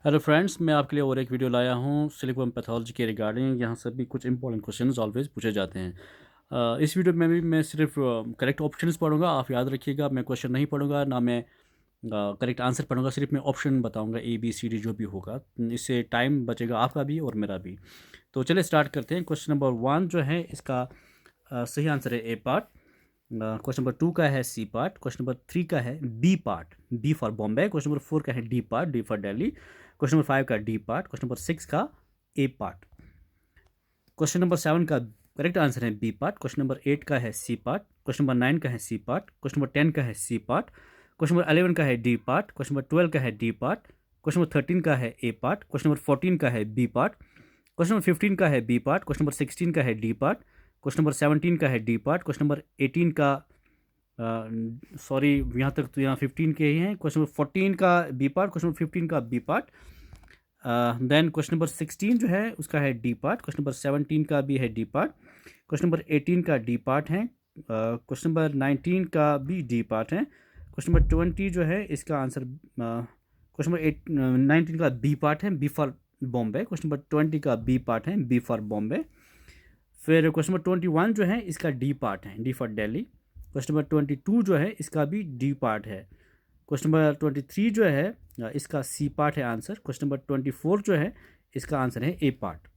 Hello friends, मैं आपके लिए और एक वीडियो लाया हूँ सिलिकॉन पैथोलॉजी के रिगार्डिंग। यहाँ से भी कुछ इंपॉर्टेंट क्वेश्चंस ऑलवेज पूछे जाते हैं। इस वीडियो में भी मैं सिर्फ करेक्ट ऑप्शंस पढ़ूंगा। आप याद रखिएगा, मैं क्वेश्चन नहीं पढ़ूंगा, ना मैं करेक्ट आंसर पढ़ूंगा, सिर्फ मैं ऑप्शन बताऊंगा A B C D जो भी होगा। इससे टाइम बचेगा आपका भी और मेरा भी। तो चलिए स्टार्ट करते हैं। क्वेश्चन नंबर 1 जो है इसका सही आंसर है ए पार्ट। क्वेश्चन नंबर 2 का है सी पार्ट। क्वेश्चन नंबर 3 का है B part, B for Bombay. Question number 4 का है D part, D for Delhi. Question number 5 का डी पार्ट। क्वेश्चन नंबर 6 का ए पार्ट। क्वेश्चन नंबर 7 का करेक्ट आंसर है बी पार्ट। क्वेश्चन नंबर 8 का है सी पार्ट। क्वेश्चन नंबर 9 का है सी पार्ट। क्वेश्चन नंबर 10 का है सी पार्ट। क्वेश्चन नंबर 11 का है डी पार्ट। क्वेश्चन नंबर 12 का है डी पार्ट। क्वेश्चन नंबर 13 का है ए पार्ट। क्वेश्चन नंबर 14 का है बी पार्ट। क्वेश्चन नंबर 15 का है बी पार्ट। क्वेश्चन नंबर 16 का है डी पार्ट। क्वेश्चन नंबर 17 का है डी पार्ट। क्वेश्चन नंबर 18 का सॉरी, यहाँ तक तो यहाँ 15 के ही हैं। क्वेश्चन नंबर 14 का बी पार्ट। क्वेश्चन नंबर 15 का B part. Then question number 16 जो है उसका है डी पार्ट। क्वेश्चन नंबर 17 का भी है डी पार्ट। क्वेश्चन नंबर 18 का डी पार्ट है। क्वेश्चन नंबर 19 का भी डी पार्ट है। क्वेश्चन नंबर 20 जो है इसका आंसर क्वेश्चन नंबर 19 का बी पार्ट है, B for Bombay. Question number 20 का बी पार्ट है, बी फॉर बॉम्बे। फिर क्वेश्चन नंबर 21 जो है इसका डी पार्ट है, D for Delhi. Question number 22 जो है इसका भी डी पार्ट है। क्वेश्चन नंबर 23 जो है इसका सी पार्ट है आंसर। क्वेश्चन नंबर 24 जो है इसका आंसर है ए पार्ट।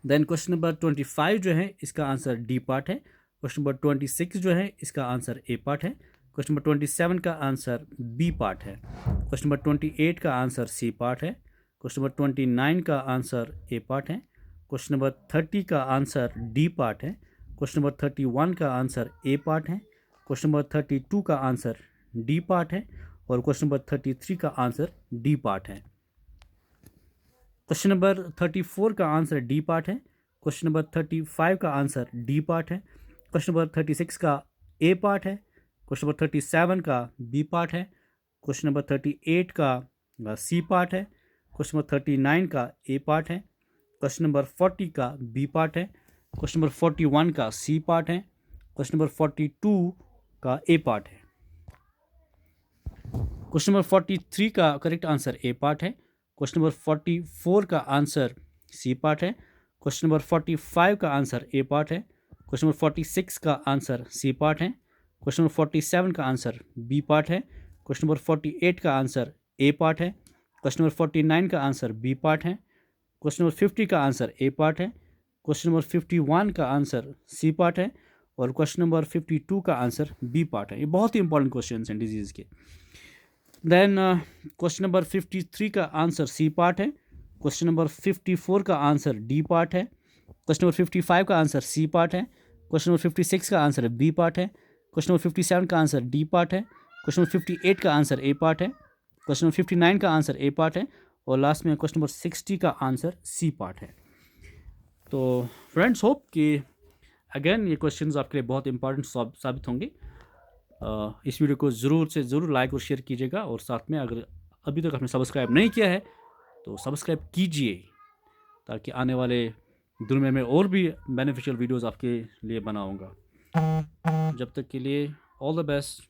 देन क्वेश्चन नंबर 25 जो है इसका आंसर डी पार्ट है। क्वेश्चन नंबर 26 जो है इसका आंसर ए पार्ट है। क्वेश्चन नंबर 27 का आंसर बी पार्ट है। क्वेश्चन नंबर 28 का आंसर सी पार्ट है। क्वेश्चन नंबर 29 का आंसर ए पार्ट है। क्वेश्चन नंबर 30 का आंसर डी पार्ट है। क्वेश्चन नंबर 31 का आंसर ए पार्ट है। क्वेश्चन नंबर 32 का आंसर डी पार्ट है। और क्वेश्चन नंबर 33 का आंसर डी पार्ट है। क्वेश्चन नंबर 34 का आंसर डी पार्ट है। क्वेश्चन नंबर 35 का आंसर डी पार्ट है। क्वेश्चन नंबर 36 का ए पार्ट है। क्वेश्चन नंबर 37 का बी पार्ट है। क्वेश्चन नंबर 38 का सी पार्ट है। क्वेश्चन नंबर 39 का ए पार्ट है। क्वेश्चन नंबर 40 का बी पार्ट है। क्वेश्चन नंबर 41 का सी पार्ट है। क्वेश्चन नंबर 42 का ए पार्ट है। क्वेश्चन नंबर 43 का करेक्ट आंसर ए पार्ट है। क्वेश्चन नंबर 44 का आंसर सी पार्ट है। क्वेश्चन नंबर 45 का आंसर ए पार्ट है। क्वेश्चन नंबर 46 का आंसर सी पार्ट है। क्वेश्चन नंबर 47 का आंसर बी पार्ट है। क्वेश्चन नंबर 48 का आंसर ए पार्ट है। क्वेश्चन नंबर 49 का आंसर बी पार्ट है। क्वेश्चन नंबर 50 का आंसर ए पार्ट है। क्वेश्चन नंबर 51 का आंसर सी पार्ट है। और क्वेश्चन नंबर 52 का आंसर बी पार्ट है। ये बहुत ही इंपॉर्टेंट क्वेश्चन हैं डिजीज़ के। देन क्वेश्चन नंबर 53 का आंसर सी पार्ट है। क्वेश्चन नंबर 54 का आंसर डी पार्ट है। क्वेश्चन नंबर 55 का आंसर सी पार्ट है। क्वेश्चन नंबर 56 का आंसर बी पार्ट है। क्वेश्चन नंबर 57 का आंसर डी पार्ट है। क्वेश्चन नंबर 58 का आंसर ए पार्ट है। क्वेश्चन नंबर 59 का आंसर ए पार्ट है। और लास्ट में क्वेश्चन नंबर 60 का आंसर सी पार्ट है। तो फ्रेंड्स, होप कि अगेन ये क्वेश्चंस आपके लिए बहुत इंपॉर्टेंट साबित होंगे। इस वीडियो को ज़रूर से ज़रूर लाइक और शेयर कीजिएगा। और साथ में अगर अभी तक आपने सब्सक्राइब नहीं किया है तो सब्सक्राइब कीजिए, ताकि आने वाले दिनों में मैं और भी बेनिफिशियल वीडियोस आपके लिए बनाऊंगा। जब तक के लिए ऑल द बेस्ट।